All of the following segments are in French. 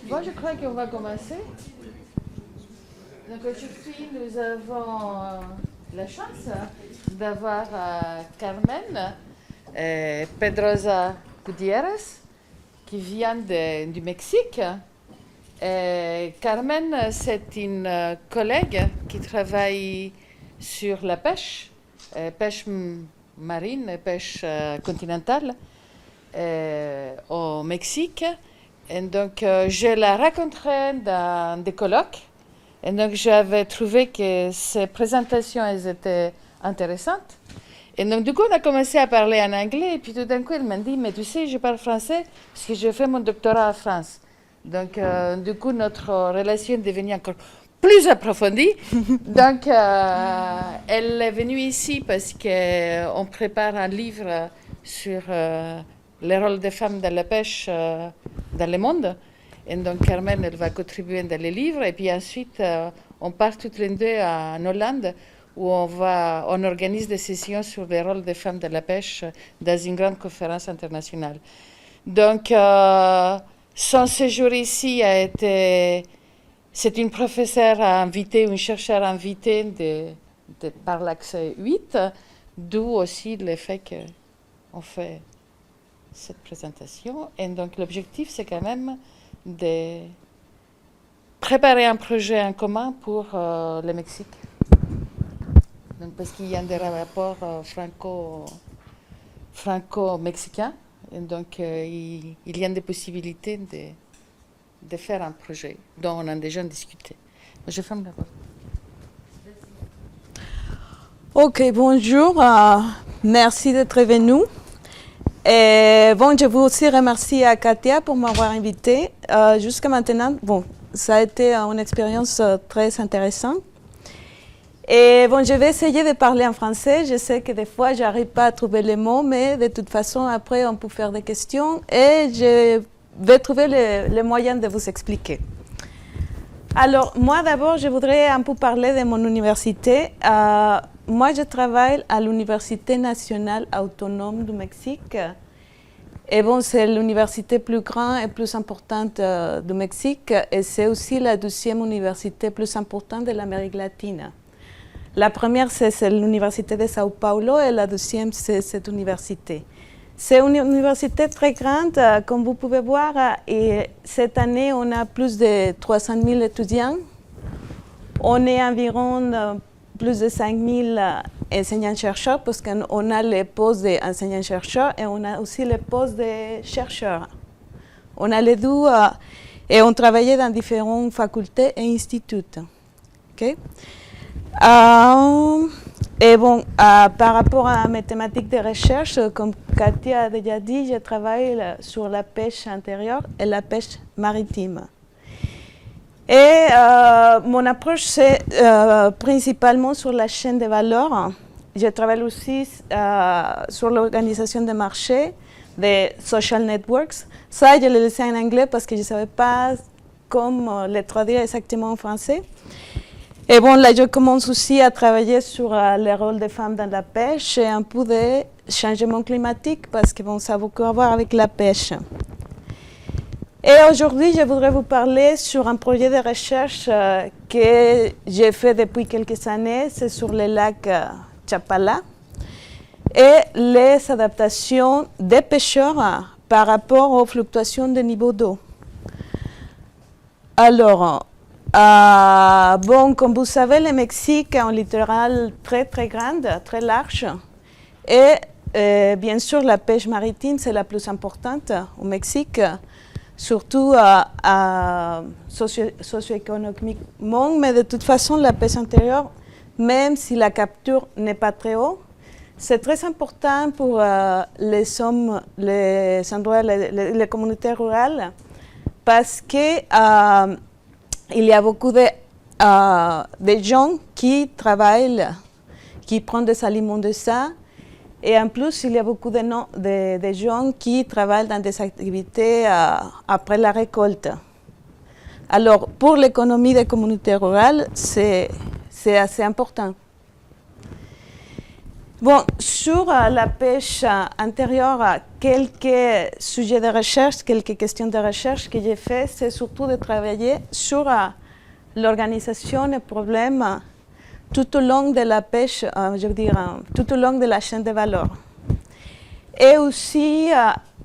Bon, je crois qu'on va commencer. Donc aujourd'hui, nous avons la chance d'avoir Carmen Pedrosa Gutiérrez qui vient du Mexique. Carmen, c'est une collègue qui travaille sur la pêche, pêche marine et pêche continentale au Mexique. Et donc, je la rencontrais dans des colloques. Et donc, j'avais trouvé que ces présentations elles étaient intéressantes. Et donc, du coup, on a commencé à parler en anglais. Et puis, tout d'un coup, elle m'a dit, mais tu sais, je parle français parce que j'ai fait mon doctorat en France. Donc, du coup, notre relation est devenue encore plus approfondie. Donc, elle est venue ici parce qu'on prépare un livre sur le rôle des femmes dans la pêche dans le monde. Et donc, Carmen, elle va contribuer dans le livre. Et puis ensuite, on part toutes les deux en Hollande où on organise des sessions sur le rôle des femmes dans la pêche dans une grande conférence internationale. Donc, son séjour ici a été... C'est une professeure invitée, une chercheure invitée par l'accès 8, d'où aussi le fait qu'on fait cette présentation. Et donc l'objectif, c'est quand même de préparer un projet en commun pour le Mexique. Donc, parce qu'il y a des rapports franco-mexicains. Et donc, il y a des possibilités de faire un projet dont on a déjà discuté. Je ferme la porte. Ok, bonjour. Merci d'être venu. Et bon, je veux aussi remercier à Katia pour m'avoir invité. Jusqu'à maintenant, bon, ça a été une expérience très intéressante. Et bon, je vais essayer de parler en français. Je sais que des fois, j'arrive pas à trouver les mots, mais de toute façon, après, on peut faire des questions et je vais trouver les moyens de vous expliquer. Alors, moi, d'abord, je voudrais un peu parler de mon université. Moi, je travaille à l'Université nationale autonome du Mexique. Et bon, c'est l'université plus grande et plus importante du Mexique. Et c'est aussi la deuxième université plus importante de l'Amérique latine. La première, c'est l'Université de Sao Paulo et la deuxième, c'est cette université. C'est une université très grande, comme vous pouvez voir. Et cette année, on a plus de 300 000 étudiants. On est environ plus de 5 000 enseignants-chercheurs parce qu'on a les postes d'enseignants-chercheurs et on a aussi les postes de chercheurs. On a les deux et on travaillait dans différentes facultés et instituts. Okay? Et bon, par rapport à mes thématiques de recherche, comme Katia a déjà dit, je travaille sur la pêche intérieure et la pêche maritime. Et mon approche, c'est principalement sur la chaîne de valeur. Je travaille aussi sur l'organisation des marchés, des social networks. Ça, je l'ai laissé en anglais parce que je ne savais pas comment le traduire exactement en français. Et bon, là, je commence aussi à travailler sur le rôle des femmes dans la pêche et un peu de changement climatique parce que bon, ça a beaucoup à voir avec la pêche. Et aujourd'hui, je voudrais vous parler sur un projet de recherche que j'ai fait depuis quelques années. C'est sur le lac Chapala et les adaptations des pêcheurs par rapport aux fluctuations de niveau d'eau. Alors, bon, comme vous savez, le Mexique a un littoral très, très grand, très large. Et bien sûr, la pêche maritime, c'est la plus importante au Mexique, surtout socio-économiquement. Mais de toute façon, la pêche intérieure, même si la capture n'est pas très haute, c'est très important pour les endroits, les communautés rurales, parce que il y a beaucoup de gens qui travaillent, qui prennent des aliments de ça. Et en plus, il y a beaucoup de gens qui travaillent dans des activités après la récolte. Alors, pour l'économie des communautés rurales, c'est assez important. Bon, sur la pêche intérieure, quelques sujets de recherche, quelques questions de recherche que j'ai fait, c'est surtout de travailler sur l'organisation et problèmes tout au long de la pêche, je veux dire, tout au long de la chaîne de valeur. Et aussi,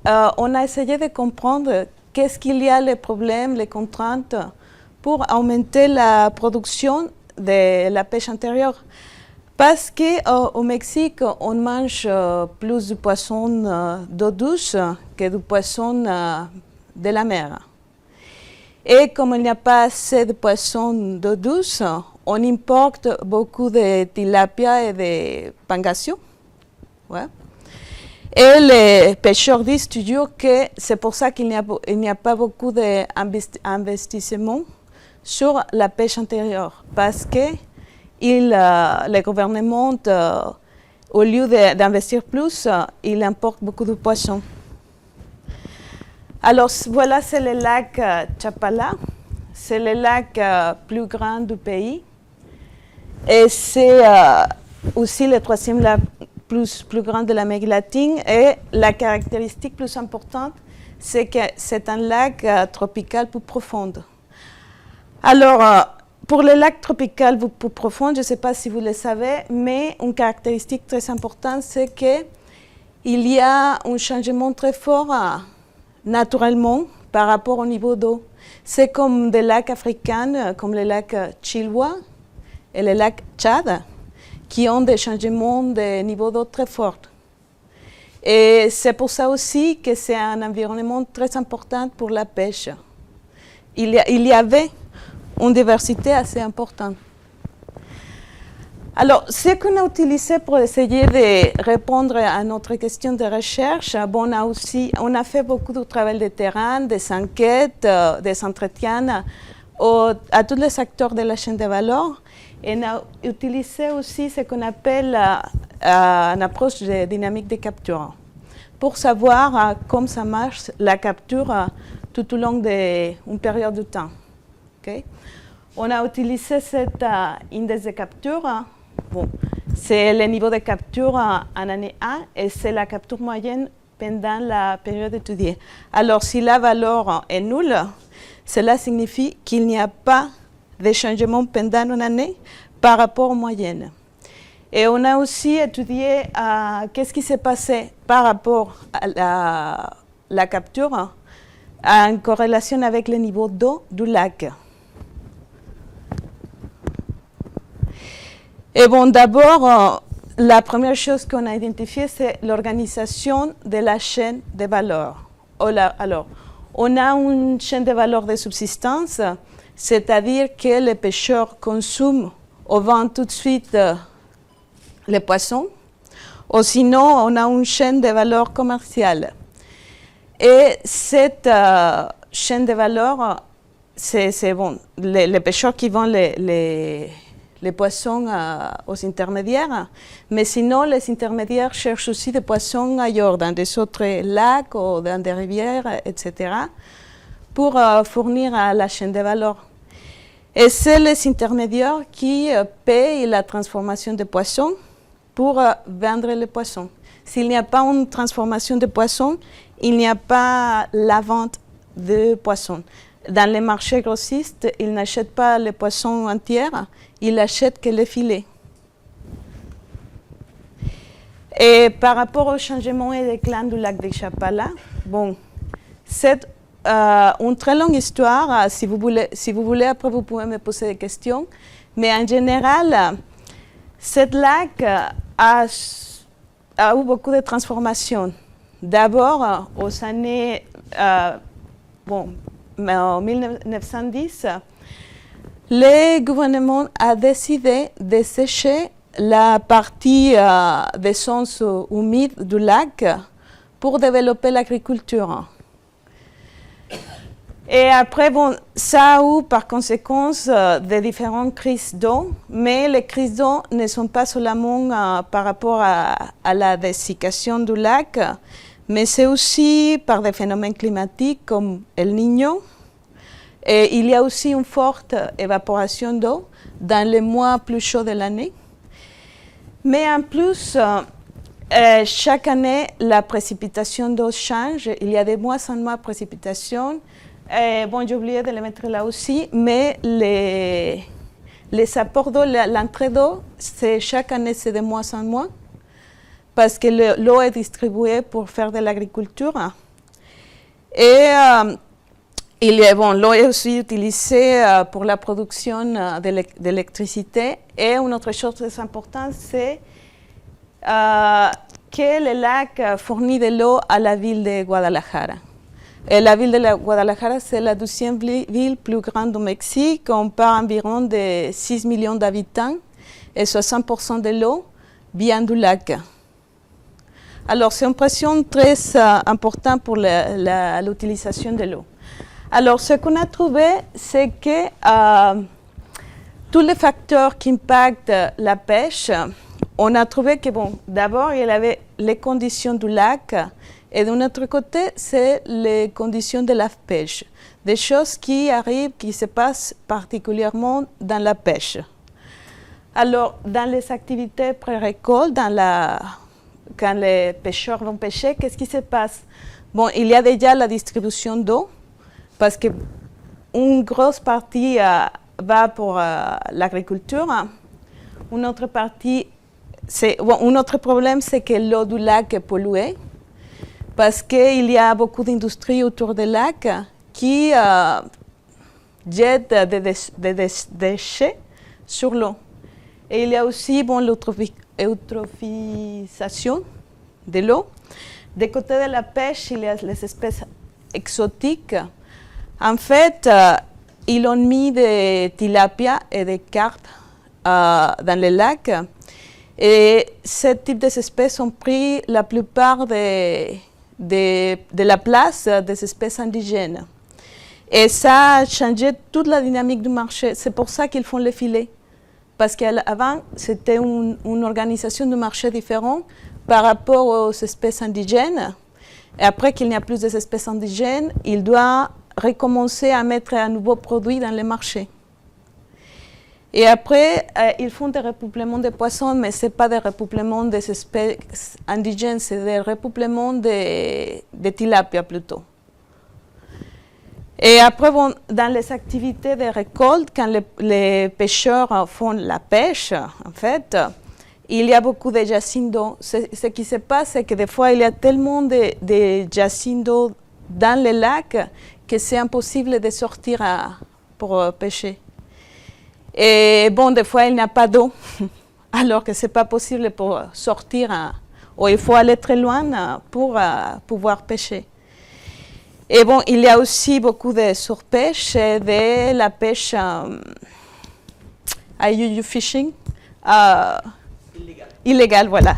on a essayé de comprendre qu'est-ce qu'il y a les problèmes, les contraintes pour augmenter la production de la pêche intérieure. Parce qu'au Mexique, on mange plus de poissons d'eau douce que de poissons de la mer. Et comme il n'y a pas assez de poissons d'eau douce, on importe beaucoup de tilapia et de pangasius. Ouais. Et les pêcheurs disent toujours que c'est pour ça qu'il n'y a pas beaucoup d'investissement sur la pêche intérieure. Parce que le gouvernement, au lieu d'investir plus, il importe beaucoup de poissons. Alors voilà, c'est le lac Chapala. C'est le lac plus grand du pays. Et c'est aussi le troisième lac plus grand de l'Amérique latine. Et la caractéristique plus importante, c'est que c'est un lac tropical plus profond. Alors, pour les lacs tropicaux plus profonds, je ne sais pas si vous le savez, mais une caractéristique très importante, c'est qu'il y a un changement très fort naturellement par rapport au niveau d'eau. C'est comme des lacs africains, comme le lac Chilwa et le lac Tchad, qui ont des changements de niveau d'eau très forts. Et c'est pour ça aussi que c'est un environnement très important pour la pêche. Il y avait une diversité assez importante. Alors, ce qu'on a utilisé pour essayer de répondre à notre question de recherche, bon, on a fait beaucoup de travail de terrain, des enquêtes, des entretiens à tous les acteurs de la chaîne de valeur. Et on a utilisé aussi ce qu'on appelle une approche de dynamique de capture pour savoir comment ça marche la capture tout au long d'une période de temps. Okay? On a utilisé cet index de capture. Bon, c'est le niveau de capture en année 1 et c'est la capture moyenne pendant la période étudiée. Alors, si la valeur est nulle, cela signifie qu'il n'y a pas de changement pendant une année par rapport aux moyennes. Et on a aussi étudié qu'est-ce qui s'est passé par rapport à la capture en corrélation avec le niveau d'eau du lac. Et bon, d'abord, la première chose qu'on a identifiée, c'est l'organisation de la chaîne de valeur. Alors, on a une chaîne de valeur de subsistance, c'est-à-dire que les pêcheurs consomment ou vendent tout de suite les poissons, ou sinon, on a une chaîne de valeur commerciale. Et cette chaîne de valeur, c'est bon, les pêcheurs qui vendent les poissons aux intermédiaires, mais sinon les intermédiaires cherchent aussi des poissons ailleurs, dans des autres lacs ou dans des rivières, etc., pour fournir à la chaîne de valeur. Et c'est les intermédiaires qui payent la transformation des poissons pour vendre les poissons. S'il n'y a pas une transformation de poissons, il n'y a pas la vente de poissons. Dans les marchés grossistes, ils n'achètent pas les poissons entiers, ils achètent que les filets. Et par rapport au changement et déclin du lac de Chapala, bon, c'est une très longue histoire. Si vous voulez, après vous pouvez me poser des questions. Mais en général, ce lac a eu beaucoup de transformations. D'abord, aux années en 1910, le gouvernement a décidé de sécher la partie des zones humides du lac pour développer l'agriculture. Et après, bon, ça a eu par conséquence de différentes crises d'eau, mais les crises d'eau ne sont pas seulement par rapport à la dessiccation du lac, mais c'est aussi par des phénomènes climatiques comme El Niño. Et il y a aussi une forte évaporation d'eau dans les mois plus chauds de l'année. Mais en plus, chaque année, la précipitation d'eau change. Il y a de moins en moins de précipitations. Bon, j'ai oublié de le mettre là aussi, mais les apports d'eau, l'entrée d'eau, chaque année, c'est de moins en moins parce que l'eau est distribuée pour faire de l'agriculture. Et l'eau est aussi utilisée pour la production d'électricité. Et une autre chose très importante, c'est que le lac fournit de l'eau à la ville de Guadalajara. Et la ville de Guadalajara, c'est la 12e ville plus grande au Mexique. On parle environ de 6 millions d'habitants et 60% de l'eau vient du lac. Alors, c'est une pression très importante pour l'utilisation de l'eau. Alors, ce qu'on a trouvé, c'est que tous les facteurs qui impactent la pêche, on a trouvé que, bon, d'abord, il y avait les conditions du lac, et d'un autre côté, c'est les conditions de la pêche. Des choses qui arrivent, qui se passent particulièrement dans la pêche. Alors, dans les activités pré-récolte, quand les pêcheurs vont pêcher, qu'est-ce qui se passe? Bon, il y a déjà la distribution d'eau, parce qu'une grosse partie va pour l'agriculture. Une autre partie, un autre problème, c'est que l'eau du lac est polluée, parce qu'il y a beaucoup d'industries autour du lac qui jettent des déchets sur l'eau. Et il y a aussi l'eutrophisation de l'eau. Du côté de la pêche, il y a les espèces exotiques. En fait, ils ont mis des tilapia et des carpes dans les lacs. Et ce type d'espèces ont pris la plupart de la place des espèces indigènes. Et ça a changé toute la dynamique du marché. C'est pour ça qu'ils font les filets. Parce qu'avant, c'était une organisation de marché différente par rapport aux espèces indigènes. Et après qu'il n'y a plus d'espèces indigènes, il doit recommencer à mettre un nouveau produit dans les marchés. Et après, ils font des repeuplements de poissons, mais ce n'est pas des repeuplements des espèces indigènes, c'est des repeuplements de tilapia plutôt. Et après, bon, dans les activités de récolte, quand les pêcheurs font la pêche, en fait, il y a beaucoup de jacines d'eau. Ce qui se passe, c'est que des fois, il y a tellement de jacines d'eau dans les lacs que c'est impossible de sortir pour pêcher. Et bon, des fois, il n'y a pas d'eau, alors que ce n'est pas possible pour sortir, ou il faut aller très loin pour pouvoir pêcher. Et bon, il y a aussi beaucoup de surpêche et de la pêche IUU fishing, illégale, voilà.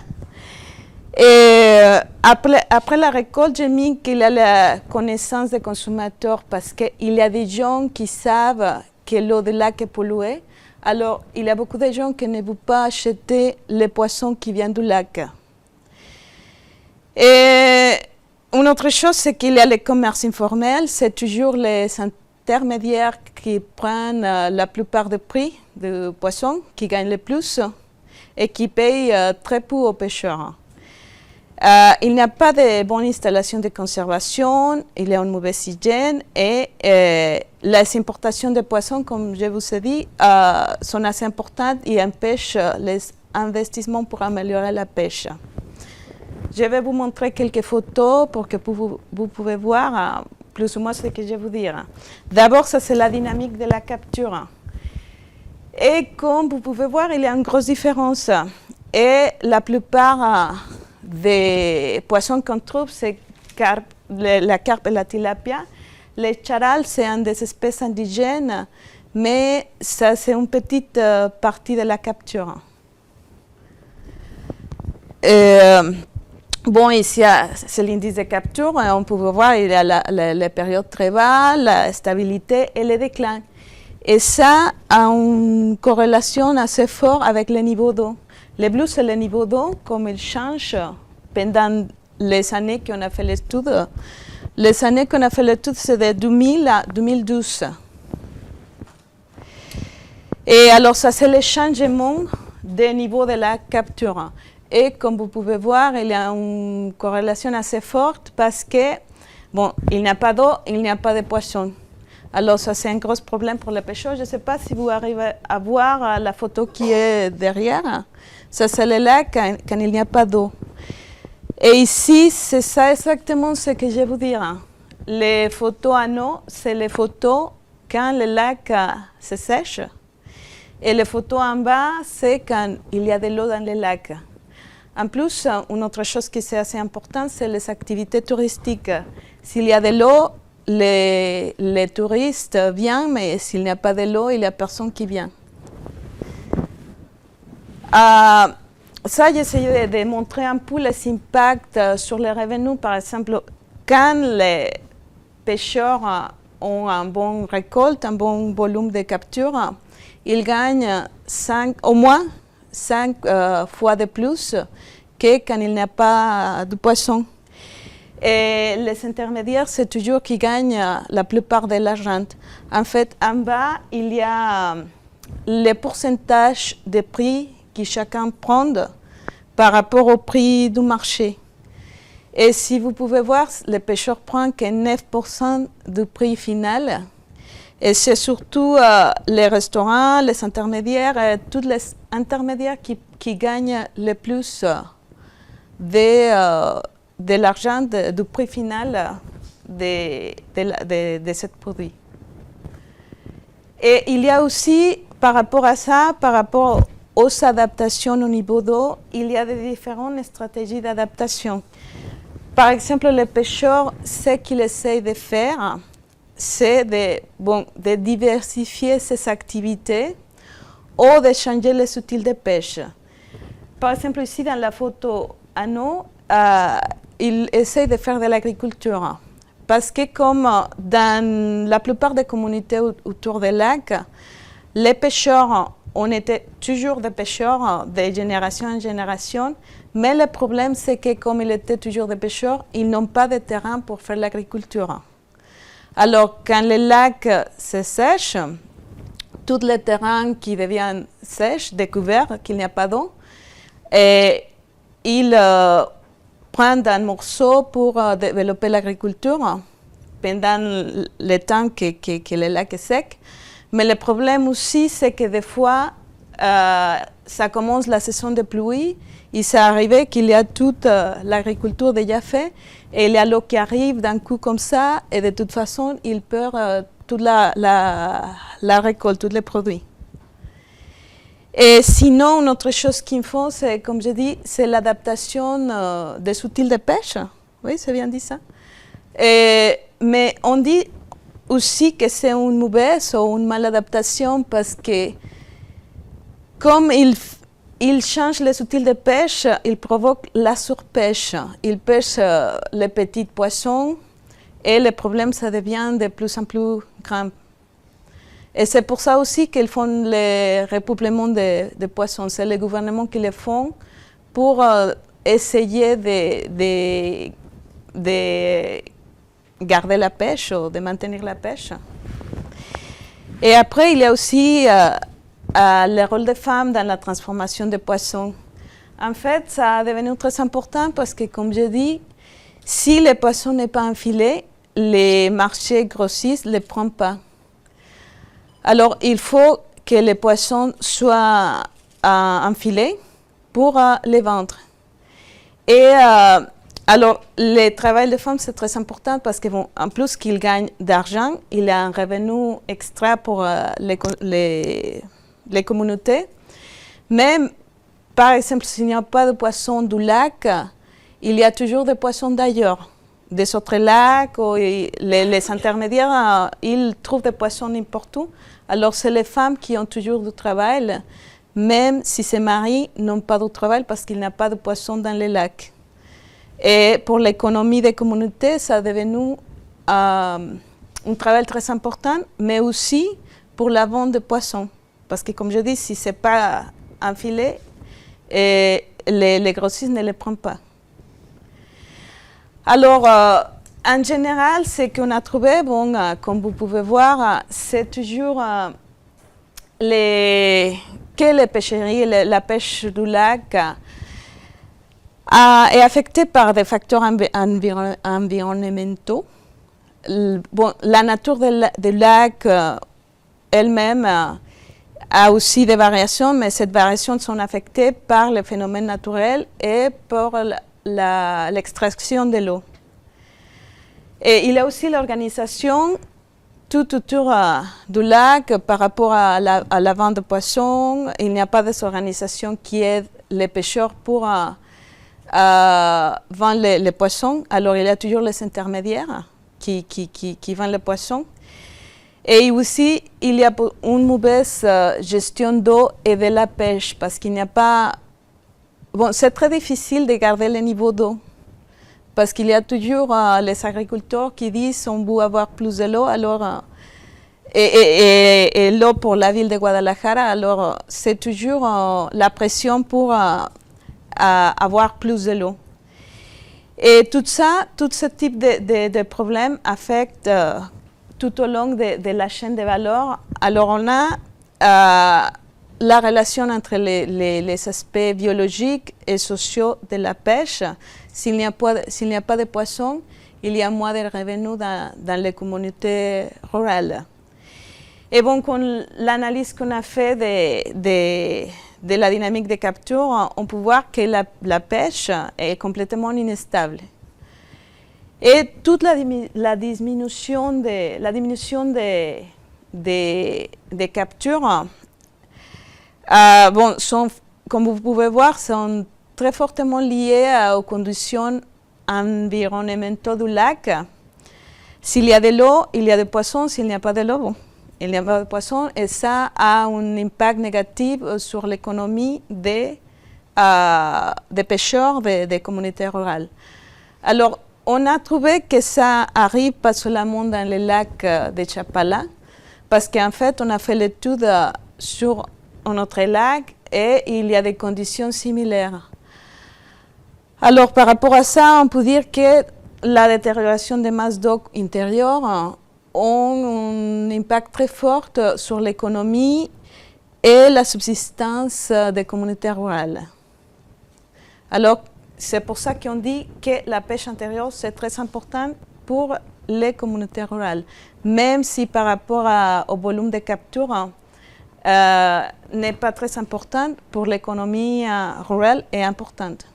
Et après la récolte, j'ai mis qu'il y a la connaissance des consommateurs parce qu'il y a des gens qui savent que l'eau du lac est polluée. Alors, il y a beaucoup de gens qui ne veulent pas acheter les poissons qui viennent du lac. Et une autre chose, c'est qu'il y a le commerce informel. C'est toujours les intermédiaires qui prennent la plupart des prix des poissons, qui gagnent le plus et qui payent très peu aux pêcheurs. Il n'y a pas de bonne installation de conservation, il y a une mauvaise hygiène et les importations de poissons, comme je vous ai dit, sont assez importantes et empêchent les investissements pour améliorer la pêche. Je vais vous montrer quelques photos pour que vous pouvez voir plus ou moins ce que je vais vous dire. D'abord, ça c'est la dynamique de la capture. Et comme vous pouvez voir, il y a une grosse différence. Et la plupart des poissons qu'on trouve, c'est la carpe et la tilapia. Les charals, c'est une des espèces indigènes, mais ça c'est une petite partie de la capture. Bon, ici, c'est l'indice de capture. On peut voir, il y a la période très basse, la stabilité et le déclin. Et ça a une corrélation assez forte avec le niveau d'eau. Le bleu, c'est le niveau d'eau, comme il change pendant les années qu'on a fait l'étude. Les années qu'on a fait l'étude, c'est de 2000 à 2012. Et alors, ça, c'est le changement des niveaux de la capture. Et comme vous pouvez voir, il y a une corrélation assez forte parce que, bon, il n'y a pas d'eau, il n'y a pas de poissons. Alors ça, c'est un gros problème pour les pêcheurs. Je ne sais pas si vous arrivez à voir la photo qui est derrière. Ça, c'est le lac quand il n'y a pas d'eau. Et ici, c'est ça exactement ce que je vais vous dire. Les photos en eau, c'est les photos quand le lac se sèche. Et les photos en bas, c'est quand il y a de l'eau dans le lac. En plus, une autre chose qui est assez importante, c'est les activités touristiques. S'il y a de l'eau, les touristes viennent, mais s'il n'y a pas de l'eau, il n'y a personne qui vient. Ça, j'essaie de montrer un peu les impacts sur les revenus. Par exemple, quand les pêcheurs ont un bon récolte, un bon volume de capture, ils gagnent au moins 5 fois de plus que quand il n'y a pas de poisson. Et les intermédiaires, c'est toujours qui gagnent la plupart de l'argent. En fait, en bas, il y a le pourcentage de prix que chacun prend par rapport au prix du marché. Et si vous pouvez voir, les pêcheurs prennent que 9% du prix final. Et c'est surtout les restaurants, les intermédiaires, tous les intermédiaires qui gagnent le plus de l'argent du prix final de ce produit. Et il y a aussi, par rapport à ça, par rapport aux adaptations au niveau d'eau, il y a des différentes stratégies d'adaptation. Par exemple, les pêcheurs, ce qu'ils essayent de faire, c'est de diversifier ces activités ou de changer les outils de pêche. Par exemple, ici, dans la photo en eau, ils essayent de faire de l'agriculture. Parce que comme dans la plupart des communautés autour des lacs, les pêcheurs, on était toujours des pêcheurs de génération en génération, mais le problème c'est que comme ils étaient toujours des pêcheurs, ils n'ont pas de terrain pour faire l'agriculture. Alors quand les lacs se sèchent, tous les terrains qui deviennent sèches, découverts, qu'il n'y a pas d'eau, et ils prennent un morceau pour développer l'agriculture pendant le temps que le lac est sec. Mais le problème aussi, c'est que des fois, ça commence la saison de pluie, et c'est arrivé qu'il y a toute l'agriculture déjà faite, et il y a l'eau qui arrive d'un coup comme ça, et de toute façon, il perd toute la récolte, tous les produits. Et sinon, une autre chose qu'ils font, c'est, comme je dis, c'est l'adaptation des outils de pêche. Oui, c'est bien dit ça. Mais on dit aussi que c'est une mauvaise ou une maladaptation parce que comme ils changent les outils de pêche, ils provoquent la surpêche. Ils pêchent les petits poissons et le problème, ça devient de plus en plus grand. Et c'est pour ça aussi qu'ils font le repeuplement des poissons. C'est les gouvernements qui le font pour essayer de garder la pêche ou de maintenir la pêche. Et après, il y a aussi le rôle des femmes dans la transformation des poissons. En fait, ça a devenu très important parce que, comme je dis, si le poisson n'est pas enfilé, les marchés grossistes ne les prennent pas. Alors, il faut que les poissons soient enfilés pour les vendre. Et alors, le travail des femmes, c'est très important parce qu'en plus qu'ils gagnent d'argent, il y a un revenu extra pour les communautés. Mais, par exemple, s'il n'y a pas de poissons du lac, il y a toujours des poissons d'ailleurs, des autres lacs, ou les intermédiaires, ils trouvent des poissons n'importe où. Alors, c'est les femmes qui ont toujours du travail, même si ces maris n'ont pas de travail parce qu'il n'y a pas de poissons dans les lacs. Et pour l'économie des communautés, ça est devenu un travail très important, mais aussi pour la vente de poissons. Parce que, comme je dis, si ce n'est pas enfilé, les grossistes ne les prennent pas. Alors, en général, ce qu'on a trouvé, comme vous pouvez voir, c'est toujours que que les pêcheries, la pêche du lac est affectée par des facteurs environnementaux. Bon, la nature du lac elle-même a aussi des variations, mais ces variations sont affectées par les phénomènes naturels et par l'extraction de l'eau. Et il y a aussi l'organisation tout autour du lac par rapport à la vente de poissons. Il n'y a pas d'organisation qui aide les pêcheurs pour vendre les poissons. Alors il y a toujours les intermédiaires qui vendent les poissons. Et aussi, il y a une mauvaise gestion d'eau et de la pêche parce qu'il n'y a pas... Bon, c'est très difficile de garder le niveau d'eau parce qu'il y a toujours les agriculteurs qui disent on veut avoir plus de l'eau, alors et l'eau pour la ville de Guadalajara, alors c'est toujours la pression pour avoir plus de l'eau. Et tout ce type de problèmes affecte tout au long de la chaîne de valeur. Alors on a la relation entre les aspects biologiques et sociaux de la pêche. S'il n'y a pas de poissons, il y a moins de revenus dans les communautés rurales. Et bon, con l'analyse qu'on a fait de la dynamique de capture, on peut voir que la pêche est complètement instable. Et toute la diminution des captures, bon, comme vous pouvez voir, sont très fortement liées aux conditions environnementales du lac. S'il y a de l'eau, il y a des poissons. S'il n'y a pas de l'eau, bon, il n'y a pas de poissons. Et ça a un impact négatif sur l'économie des pêcheurs des communautés rurales. Alors, on a trouvé que ça arrive pas seulement dans le lac de Chapala, parce qu'en fait, on a fait l'étude sur un autre lac et il y a des conditions similaires. Alors, par rapport à ça, on peut dire que la détérioration des masses d'eau intérieures a un impact très fort sur l'économie et la subsistance des communautés rurales. Alors, c'est pour ça qu'on dit que la pêche intérieure, c'est très important pour les communautés rurales, même si par rapport au volume de capture, n'est pas très important pour l'économie rurale est importante.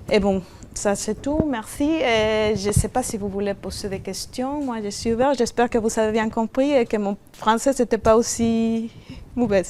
Et bon, ça c'est tout, merci. Et je ne sais pas si vous voulez poser des questions, moi je suis ouverte, j'espère que vous avez bien compris et que mon français n'était pas aussi mauvais.